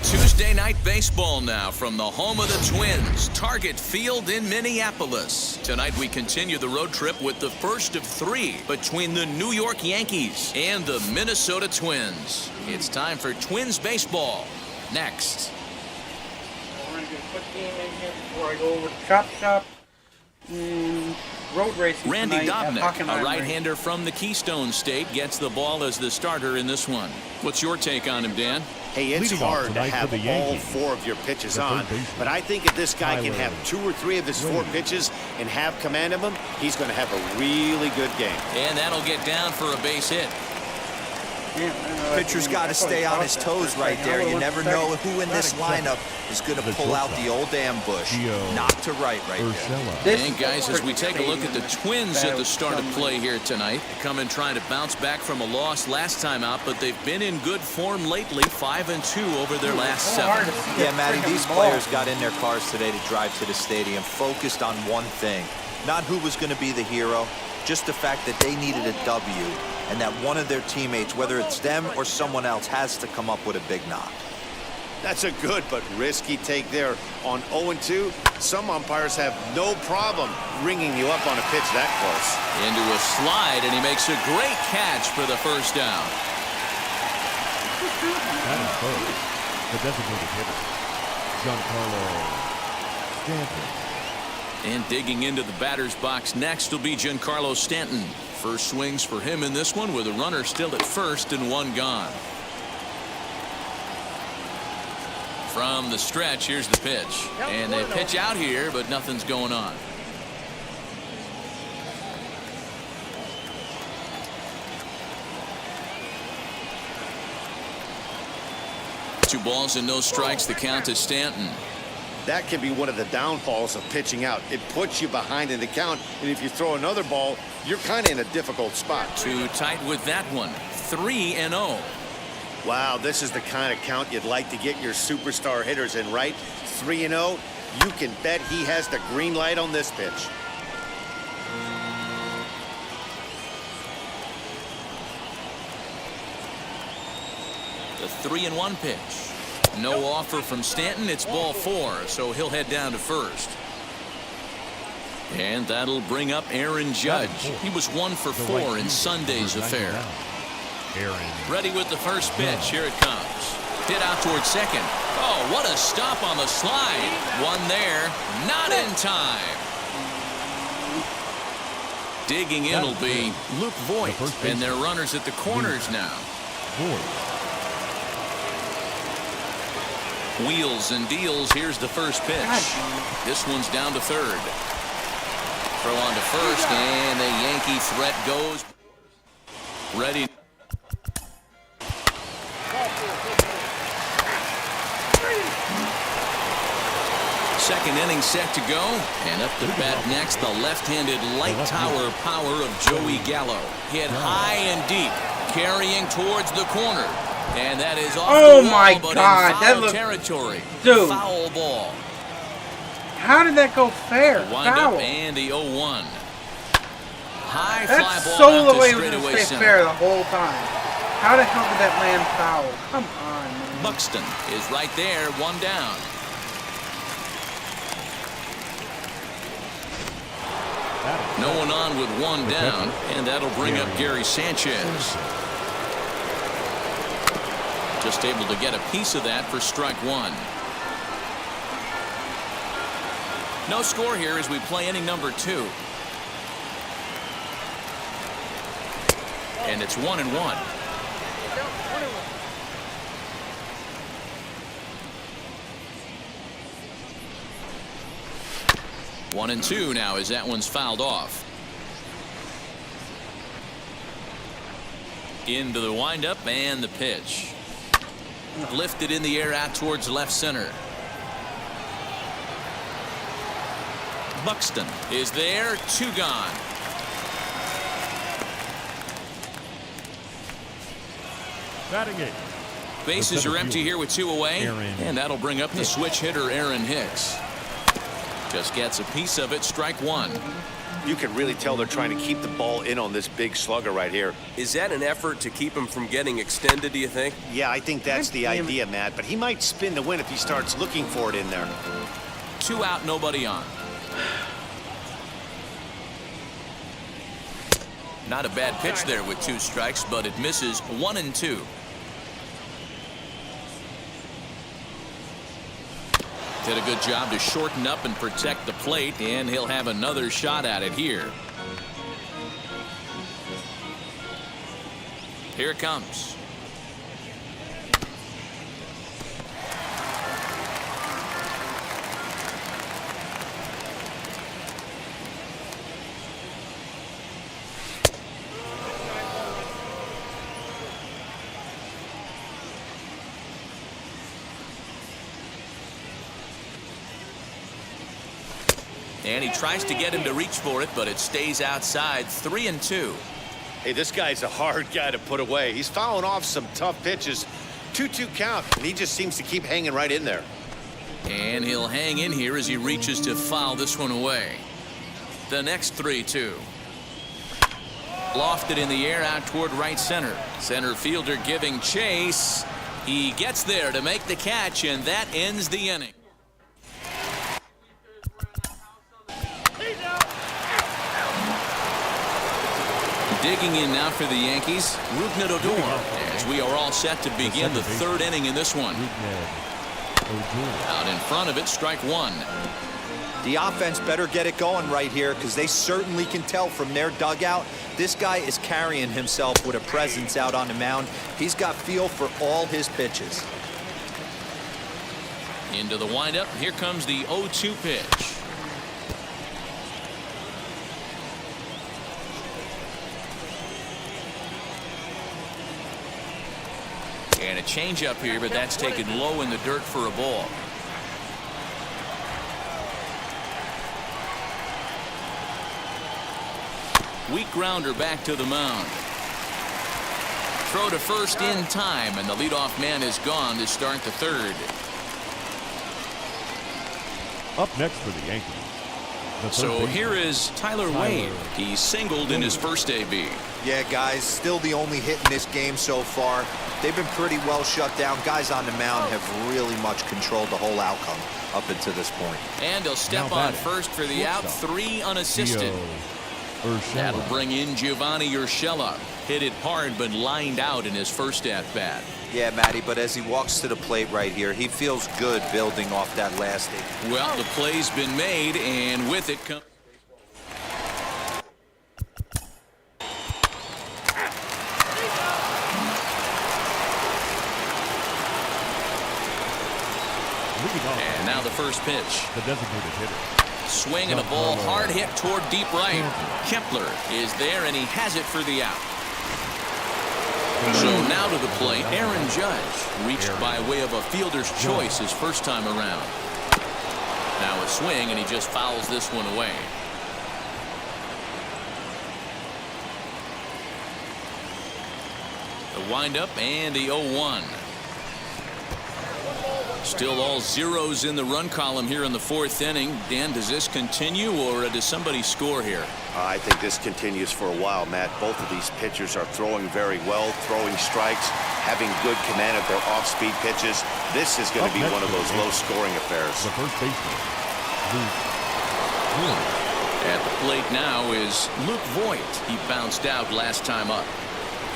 Tuesday night baseball now from the home of the Twins, Target Field in Minneapolis. Tonight we continue the road trip with the first of three between the New York Yankees and the Minnesota Twins. It's time for Twins baseball. Next. We're going to do a quick game in here before I go over to Chop Shop. Road racing Randy tonight at Dobnik, a right-hander from the Keystone State, gets the ball as the starter in this one. What's your take on him, Dan? Hey, it's hard to have all four of your pitches on, but I think if this guy can have 2 or 3 of his 4 pitches and have command of them, he's going to have a really good game. And that'll get down for a base hit. Pitcher's got to stay on his toes right there. You never know who in this lineup is going to pull out the old ambush. Not to right there. And guys, as we take a look at the Twins at the start of play here tonight, they come in trying to bounce back from a loss last time out, but they've been in good form lately, 5-2 over their last 7. Yeah, Matty, these players got in their cars today to drive to the stadium, focused on one thing. Not who was going to be the hero, just the fact that they needed a W, and that one of their teammates, whether it's them or someone else, has to come up with a big knock. That's a good but risky take there. On 0-2, some umpires have no problem ringing you up on a pitch that close. Into a slide, and he makes a great catch for the first down. That is first. The designated hitter, Giancarlo Stanton. And digging into the batter's box next will be Giancarlo Stanton. First swings for him in this one with a runner still at first and 1 gone. From the stretch, here's the pitch. And they pitch out here, but nothing's going on. Two balls and no strikes, the count to Stanton. That can be one of the downfalls of pitching out. It puts you behind in the count, and if you throw another ball, you're kind of in a difficult spot. Too tight with that one. 3-0. Wow, this is the kind of count you'd like to get your superstar hitters in, right? 3-0, you can bet he has the green light on this pitch. The 3-1 pitch. No offer from Stanton. It's ball 4, so he'll head down to first. And that'll bring up Aaron Judge. He was 1 for 4 in Sunday's affair. Ready with the first pitch. Here it comes. Hit out towards second. Oh, what a stop on the slide. One there. Not in time. Digging in will be Luke Voigt. And their runners at the corners now. Wheels and deals. Here's the first pitch. This one's down to third. Throw on to first, and the Yankee threat goes. Ready. Second inning set to go. And up to bat next, the left-handed light tower power of Joey Gallo. Hit high and deep, carrying towards the corner. And that is off the wall, but in foul territory. Dude. Foul ball. How did that go fair? Wind up and the 0-1. High fly That's ball so out the way to it was straightaway going to stay center. fair the whole time. How the hell did that land foul? Come on, man. Buxton is right there, 1 down. That is No one on with one down, and that'll bring up Gary Sanchez. Just able to get a piece of that for strike one. No score here as we play inning number 2. And it's 1-1. One and two now as that one's fouled off. Into the windup and the pitch. Lifted in the air out towards left center. Buxton is there. 2 gone. Batting it. Bases are empty here with 2 away. And that'll bring up the switch hitter Aaron Hicks. Just gets a piece of it. Strike one. You can really tell they're trying to keep the ball in on this big slugger right here. Is that an effort to keep him from getting extended, do you think? Yeah, I think that's the idea, Matt. But he might spin the win if he starts looking for it in there. 2 out, nobody on. Not a bad pitch there with 2 strikes, but it misses. 1-2. Did a good job to shorten up and protect the plate, and he'll have another shot at it here. Here it comes. And he tries to get him to reach for it, but it stays outside. 3-2. Hey, this guy's a hard guy to put away. He's fouling off some tough pitches. 2-2 count, and he just seems to keep hanging right in there. And he'll hang in here as he reaches to foul this one away. The next 3-2. Lofted in the air out toward right center. Center fielder giving chase. He gets there to make the catch, and that ends the inning. Digging in now for the Yankees, Rougned Odor, as we are all set to begin the 3rd inning in this one. Out in front of it, strike one. The offense better get it going right here because they certainly can tell from their dugout. This guy is carrying himself with a presence out on the mound. He's got feel for all his pitches. Into the windup. Here comes the 0-2 pitch. And a changeup here, but that's taken low in the dirt for a ball. Weak grounder back to the mound. Throw to first in time, and the leadoff man is gone to start the 3rd. Up next for the Yankees. So here is Tyler Wade. He singled in his first AB. Yeah, guys, still the only hit in this game so far. They've been pretty well shut down. Guys on the mound have really much controlled the whole outcome up until this point. And he'll step on first for the out. 3 unassisted. That'll bring in Giovanni Urshela. Hit it hard, but lined out in his first at-bat. Yeah, Matty, but as he walks to the plate right here, he feels good building off that last inning. Well, the play's been made, and with it comes... And now the first pitch. The designated hitter. Swing and a ball hard hit toward deep right. Kepler is there, and he has it for the out. So now to the plate, Aaron Judge reached by way of a fielder's choice his first time around. Now a swing, and he just fouls this one away. The windup and the 0-1. Still all zeros in the run column here in the 4th inning. Dan, does this continue, or does somebody score here? I think this continues for a while, Matt. Both of these pitchers are throwing very well, throwing strikes, having good command of their off-speed pitches. This is going to be one of those low-scoring affairs. The first baseman. At At the plate now is Luke Voigt. He bounced out last time up.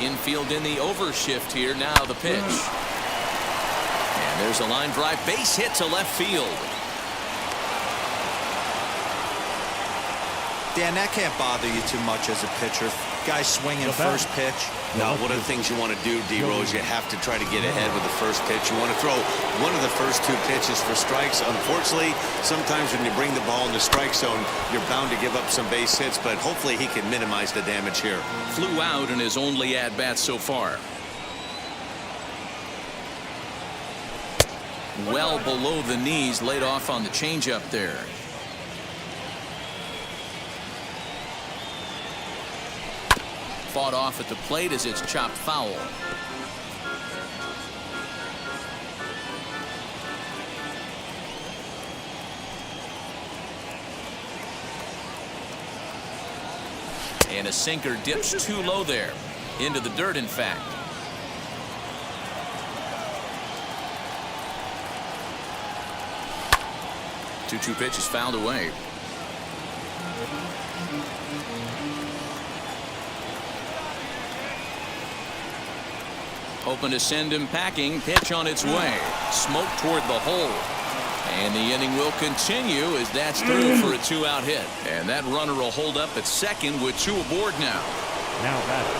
Infield in the overshift here. Now the pitch. And there's a line drive. Base hit to left field. Dan, that can't bother you too much as a pitcher. Guy swinging first pitch. No, one of the things you want to do, D-Rose, you have to try to get ahead with the first pitch. You want to throw one of the first 2 pitches for strikes. Unfortunately, sometimes when you bring the ball in the strike zone, you're bound to give up some base hits, but hopefully he can minimize the damage here. Flew out in his only at-bat so far. Well below the knees, laid off on the changeup there. Fought off at the plate as it's chopped foul. And a sinker dips too low there. Into the dirt, in fact. Two pitches fouled away. Hoping to send him packing. Pitch on its way. Smoke toward the hole. And the inning will continue as that's through for a 2-out hit. And that runner will hold up at second with 2 aboard now. Now batting.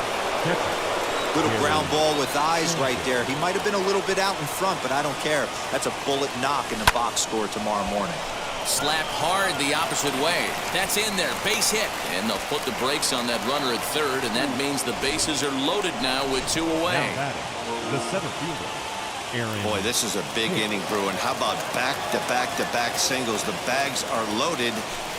Little ground ball with eyes right there. He might have been a little bit out in front, but I don't care. That's a bullet knock in the box score tomorrow morning. Slap hard the opposite way. That's in there. Base hit. And they'll put the brakes on that runner at third, and that means the bases are loaded now with 2 away. Now batting. The center fielder, Aaron. Boy, this is a big inning, Bruin. How about back-to-back-to-back singles? The bags are loaded,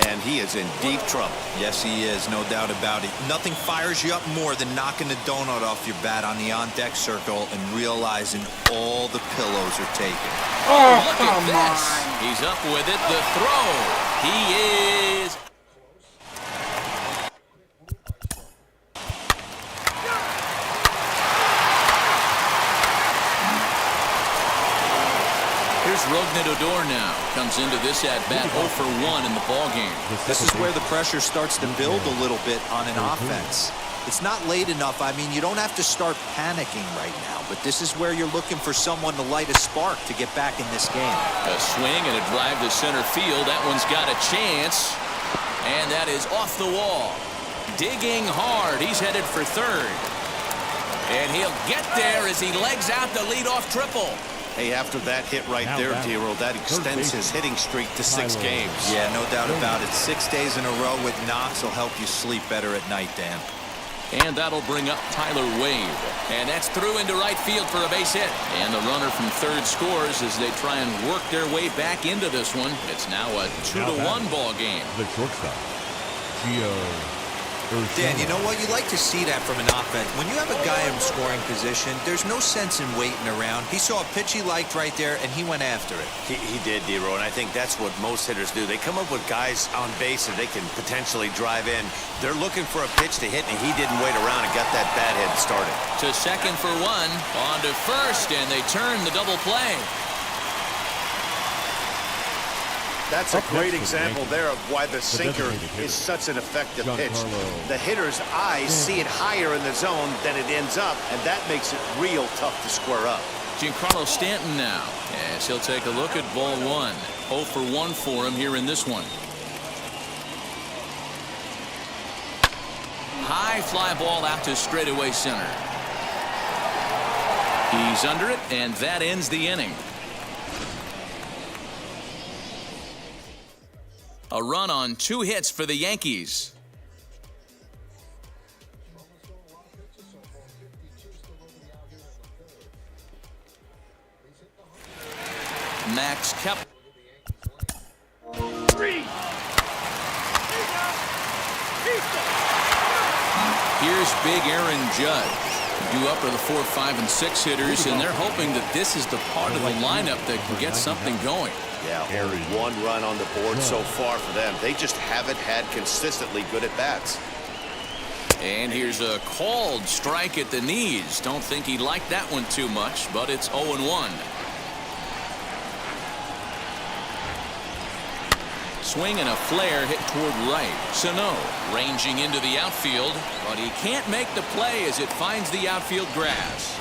and he is in deep trouble. Yes, he is. No doubt about it. Nothing fires you up more than knocking the donut off your bat on the on-deck circle and realizing all the pillows are taken. Oh, Look at this. He's up with it. The throw. He is... Here's Rognedodor now. Comes into this at-bat 0 for 1 in the ballgame. This is where the pressure starts to build a little bit on an offense. It's not late enough. I mean, you don't have to start panicking right now, but this is where you're looking for someone to light a spark to get back in this game. A swing and a drive to center field. That one's got a chance. And that is off the wall. Digging hard. He's headed for third. And he'll get there as he legs out the leadoff triple. Hey, after that hit right there, D-Roll, that extends his hitting streak to 6 games. Yeah, no doubt about it. 6 days in a row with knocks will help you sleep better at night, Dan. And that'll bring up Tyler Wade. And that's through into right field for a base hit. And the runner from third scores as they try and work their way back into this one. It's now a 2-1 ball game. The shortstop, Gio. Dan, you know what? You like to see that from an offense. When you have a guy in scoring position, there's no sense in waiting around. He saw a pitch he liked right there, and he went after it. He did, D-Roll, and I think that's what most hitters do. They come up with guys on base that they can potentially drive in. They're looking for a pitch to hit, and he didn't wait around and got that bat head started. To second for 1. On to first, and they turn the double play. That's a great example there of why the sinker is such an effective pitch. The hitter's eyes see it higher in the zone than it ends up, and that makes it real tough to square up. Giancarlo Stanton now, as he'll take a look at ball 1. 0 for 1 for him here in this one. High fly ball out to straightaway center. He's under it, and that ends the inning. A run on 2 hits for the Yankees. Max Kep. Here's big Aaron Judge. Due up are the 4, 5, and 6 hitters, and they're hoping that this is the part of the lineup that can get something going. Yeah, only 1 run on the board so far for them. They just haven't had consistently good at-bats. And here's a called strike at the knees. Don't think he liked that one too much, but it's 0-1. Swing and a flare hit toward right. Sano ranging into the outfield, but he can't make the play as it finds the outfield grass.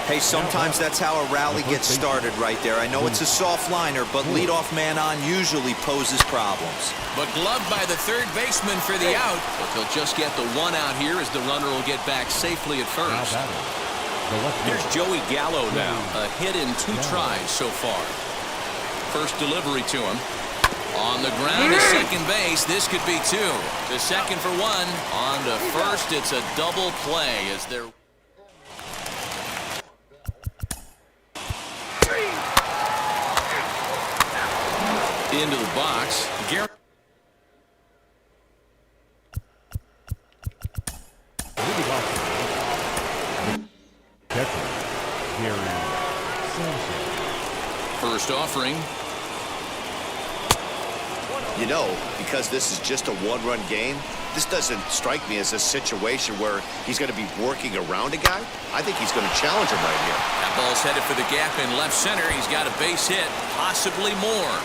Hey, sometimes that's how a rally gets started right there. I know it's a soft liner, but leadoff man on usually poses problems. But gloved by the third baseman for the out, but they'll just get the one out here as the runner will get back safely at first. Here's Joey Gallo now, a hit in 2 tries so far. First delivery to him. On the ground to second base, this could be 2. To second for 1. On to first, it's a double play as they're... into the box. First offering. You know, because this is just a one-run game, this doesn't strike me as a situation where he's going to be working around a guy. I think he's going to challenge him right here. That ball's headed for the gap in left center. He's got a base hit, possibly more.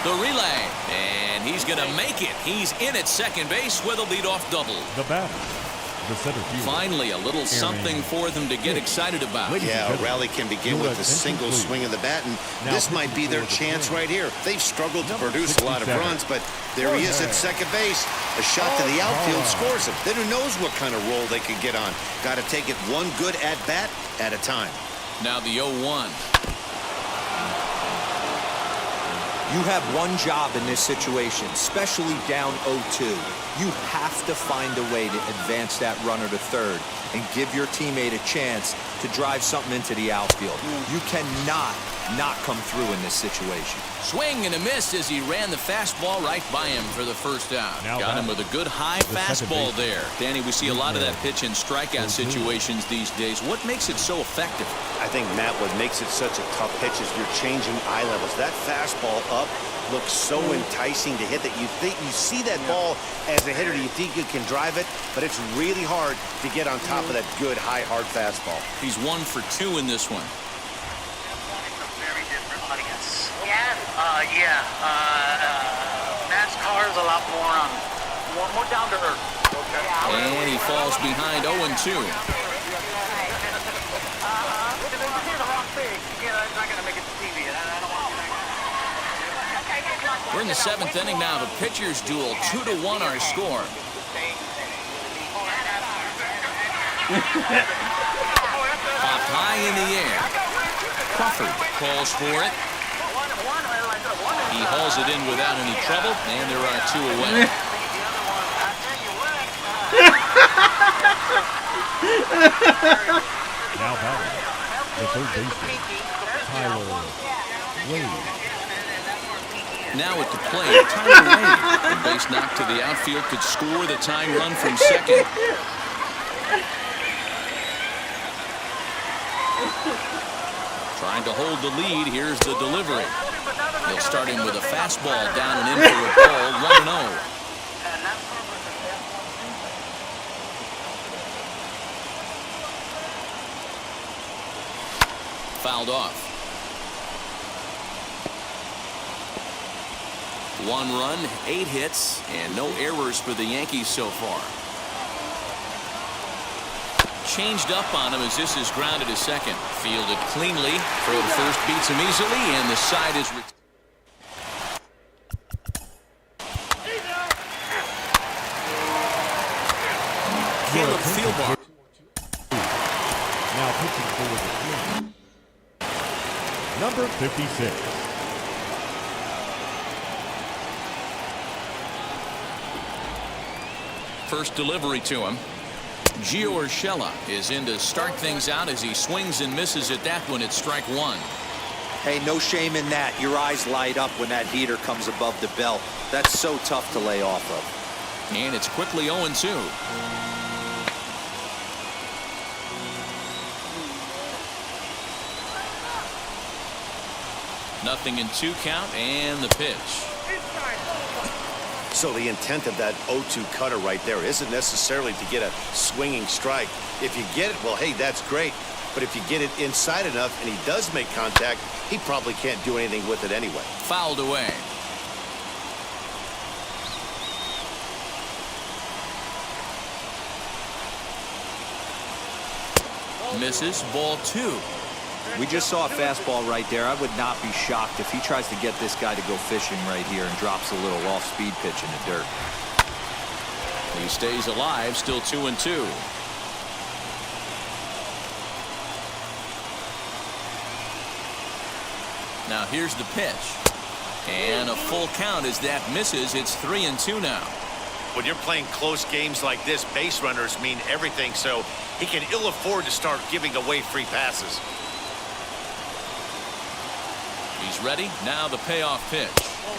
The relay, and he's going to make it. He's in at second base with a leadoff double. The batter, the center fielder. Finally, a little something for them to get excited about. Yeah, a rally can begin with a single swing of the bat, and this might be their chance right here. They've struggled to produce a lot of runs, but there he is at second base. A shot to the outfield scores him. Then who knows what kind of role they can get on. Got to take it one good at-bat at a time. Now the 0-1. You have one job in this situation, especially down 0-2. You have to find a way to advance that runner to third and give your teammate a chance to drive something into the outfield. You cannot not come through in this situation. Swing and a miss as he ran the fastball right by him for the first out. Got him with a good high fastball there. Danny, we see a lot of that pitch in strikeout situations these days. What makes it so effective? I think, Matt, what makes it such a tough pitch is you're changing eye levels. That fastball up looks so enticing to hit that you think you see that ball as a hitter, you think you can drive it, but it's really hard to get on top of that good, high, hard fastball. He's 1 for 2 in this one. NASCAR's a lot more down to earth. Okay. And he falls behind 0-2. We're in the 7th inning now. The pitcher's duel, 2-1 our score. Popped high in the air. Crawford calls for it. He hauls it in without any trouble, and there are 2 away. Now batting, the third baseman, Tyler Wade. Now at the plate, Tyler Wade. The base knock to the outfield could score the tying run from second. Trying to hold the lead. Here's the delivery. He'll start him with a fastball down and in for a ball, 1-0. Fouled off. 1 run, 8 hits, and no errors for the Yankees so far. Changed up on him as this is grounded to second. Fielded cleanly. Throw to first beats him easily, and the side is... Caleb Fieldbar. Now pitching for the Twins, number 56. First delivery to him. Gio Urshela is in to start things out as he swings and misses at that one at strike 1. Hey, no shame in that. Your eyes light up when that heater comes above the belt. That's so tough to lay off of. And it's quickly 0-2. Nothing in 2 count, and the pitch. So the intent of that 0-2 cutter right there isn't necessarily to get a swinging strike. If you get it, well, hey, that's great. But if you get it inside enough and he does make contact, he probably can't do anything with it anyway. Fouled away. Misses, ball 2. We just saw a fastball right there. I would not be shocked if he tries to get this guy to go fishing right here and drops a little off-speed pitch in the dirt. He stays alive, still 2-2. Now here's the pitch. And a full count as that misses. It's 3-2 now. When you're playing close games like this, base runners mean everything, so he can ill afford to start giving away free passes. He's ready. Now the payoff pitch.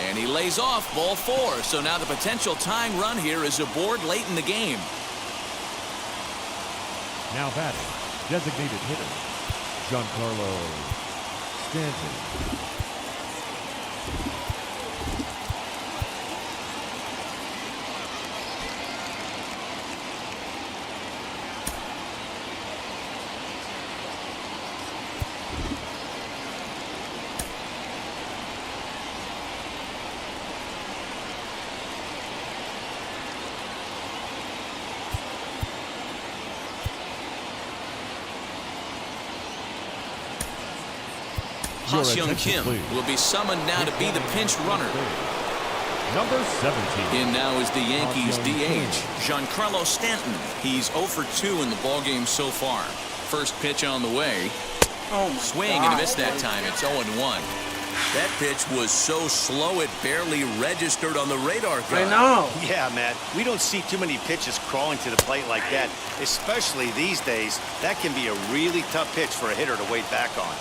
And he lays off, ball 4. So now the potential tying run here is aboard late in the game. Now batting, designated hitter, Giancarlo Stanton. Ha-Seong Kim will be summoned now to be the pinch runner. Number 17. In now is the Yankees DH, Giancarlo Stanton. He's 0 for 2 in the ballgame so far. First pitch on the way. Oh my Swing God. and a miss that time. It's 0-1. That pitch was so slow it barely registered on the radar gun. I know. Yeah, Matt, we don't see too many pitches crawling to the plate like that, especially these days. That can be a really tough pitch for a hitter to wait back on.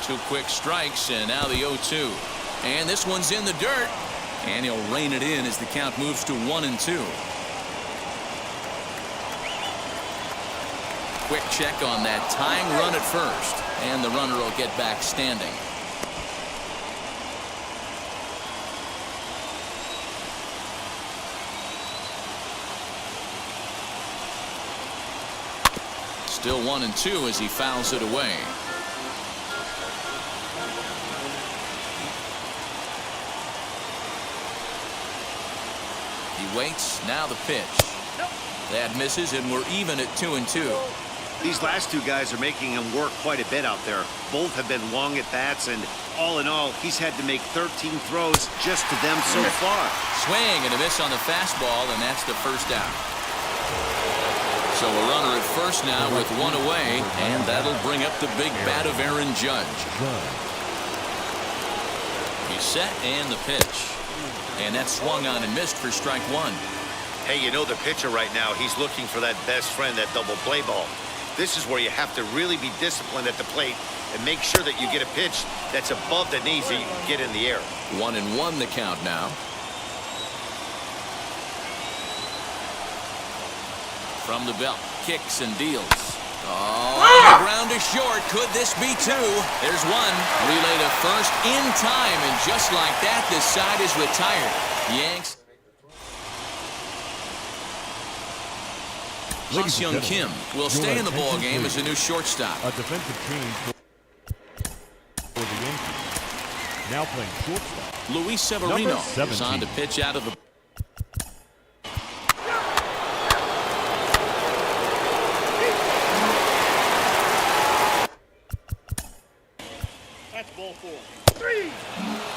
2 quick strikes, and now the 0-2. And this one's in the dirt. And he'll rein it in as the count moves to 1-2. Quick check on that tying run at first. And the runner will get back standing. Still 1-2 as he fouls it away. He waits. Now the pitch. That misses, and we're even at 2-2. These last two guys are making him work quite a bit out there. Both have been long at bats, and all in all, he's had to make 13 throws just to them so far. Swing and a miss on the fastball, and that's the first out. So a runner at first now with 1 away, and that'll bring up the big bat of Aaron Judge. He's set, and the pitch. And that swung on and missed for strike 1. Hey, you know the pitcher right now, he's looking for that best friend, that double play ball. This is where you have to really be disciplined at the plate and make sure that you get a pitch that's above the knees that you can get in the air. 1-1 the count now. From the belt, kicks and deals. Oh, the ground is short. Could this be 2? There's 1. Relay to first in time, and just like that, this side is retired. Yanks. Ha-Seong Kim will stay in the ball game as a new shortstop. A defensive change for the Yankees. Now playing shortstop. Luis Severino is on to pitch out of the. That's ball 4.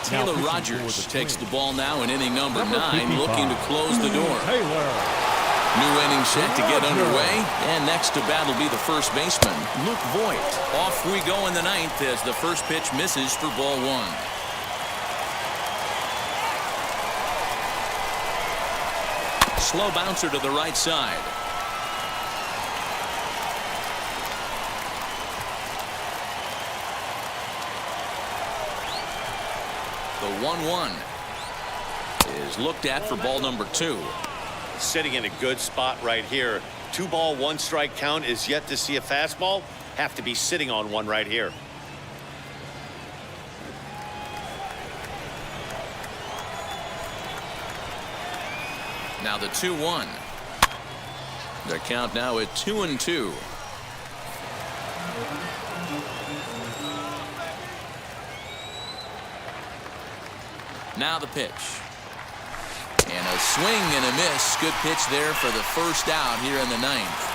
Taylor Rogers takes the ball now in inning number 9, looking to close the door. New inning set to get underway, and next to bat will be the first baseman, Luke Voigt. Off we go in the 9th as the first pitch misses for ball 1. Slow bouncer to the right side. The 1-1 is looked at for ball number 2. Sitting in a good spot right here. 2 ball, 1 strike count is yet to see a fastball. Have to be sitting on one right here. Now the 2-1. The count now at 2-2. Now the pitch. And a swing and a miss. Good pitch there for the first out here in the ninth.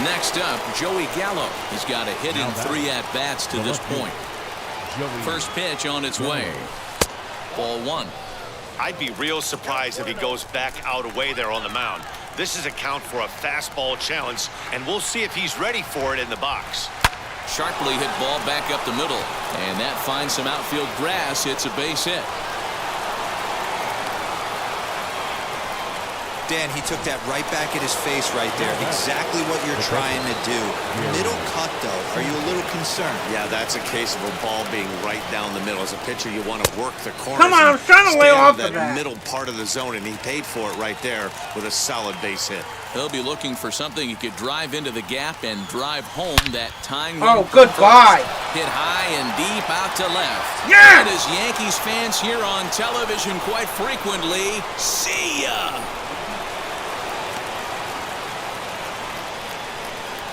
Next up, Joey Gallo. He's got a hit in 3 at-bats to this point. First pitch on its way. Ball 1. I'd be real surprised if he goes back out away there on the mound. This is a count for a fastball challenge, and we'll see if he's ready for it in the box. Sharply hit ball back up the middle, and that finds some outfield grass. It's a base hit. Dan, he took that right back at his face right there. Exactly what you're trying to do. Middle cut, though. Are you a little concerned? Yeah, that's a case of a ball being right down the middle. As a pitcher, you want to work the corners. Come on, I'm trying to lay off of that that. middle part of the zone, and he paid for it right there with a solid base hit. He'll be looking for something he could drive into the gap and drive home that tying Oh, run from goodbye. first. Hit high and deep out to left. Yeah! And as Yankees fans here on television quite frequently, see ya!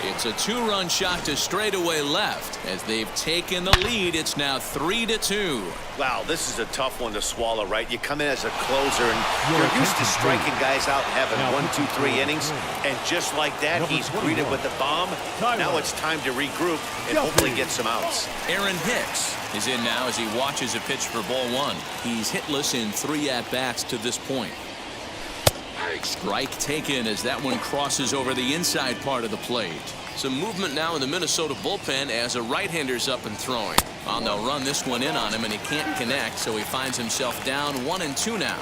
It's a 2-run shot to straightaway left. As they've taken the lead, it's now 3-2. Wow, this is a tough one to swallow, right? You come in as a closer, and you're used to striking guys out and having 1, 2, 3 innings. And just like that, he's greeted with the bomb. Now it's time to regroup and hopefully get some outs. Aaron Hicks is in now as he watches a pitch for ball 1. He's hitless in 3 at-bats to this point. Strike taken as that one crosses over the inside part of the plate. Some movement now in the Minnesota bullpen as a right-hander's up and throwing. Well, they'll run this one in on him, and he can't connect, so he finds himself down 1-2 now.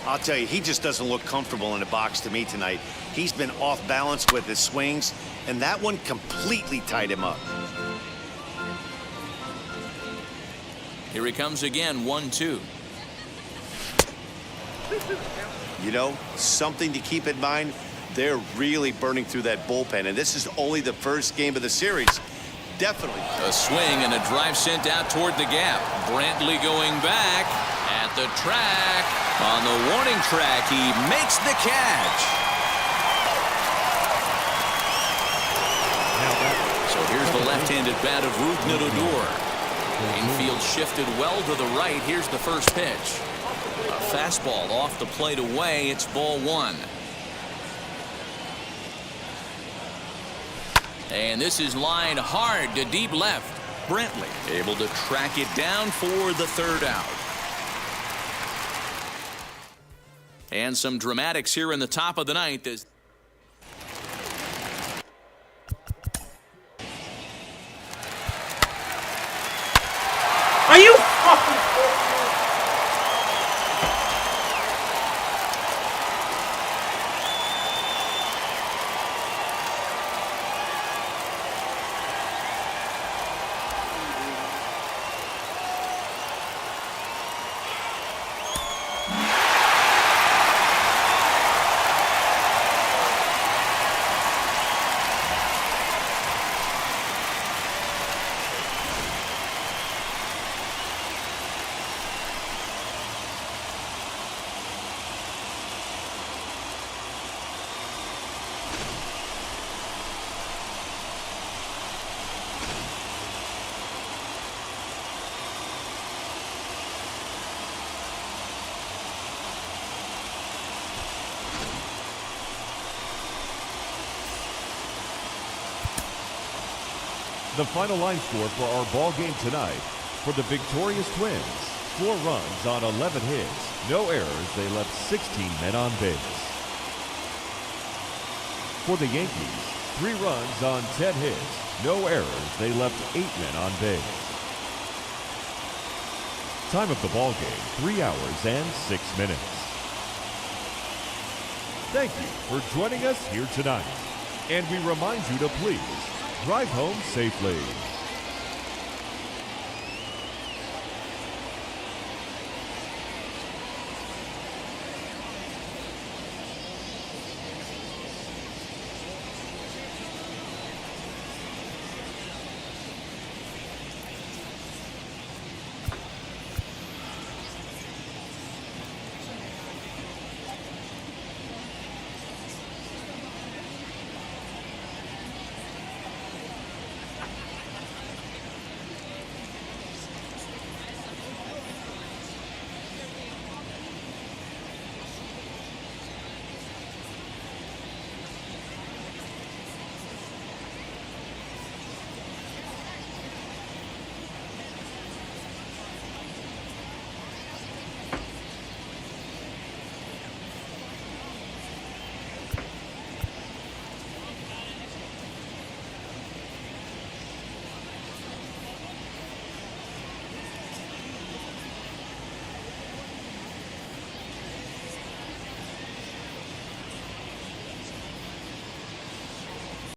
I'll tell you, he just doesn't look comfortable in the box to me tonight. He's been off balance with his swings, and that one completely tied him up. Here he comes again, 1-2. You know, something to keep in mind, they're really burning through that bullpen, and this is only the first game of the series. Definitely. A swing and a drive sent out toward the gap. Brantley going back at the track. On the warning track, he makes the catch. So here's the left-handed bat of Rougned Odor. Infield shifted well to the right. Here's the first pitch. A fastball off the plate away. It's ball 1. And this is lined hard to deep left. Brantley able to track it down for the 3rd out. And some dramatics here in the top of the 9th as Are you fucking... The final line score for our ball game tonight. For the victorious Twins, 4 runs on 11 hits, no errors. They left 16 men on base. For the Yankees, 3 runs on 10 hits, no errors. They left 8 men on base. Time of the ball game, 3 hours and 6 minutes. Thank you for joining us here tonight. And we remind you to please drive home safely.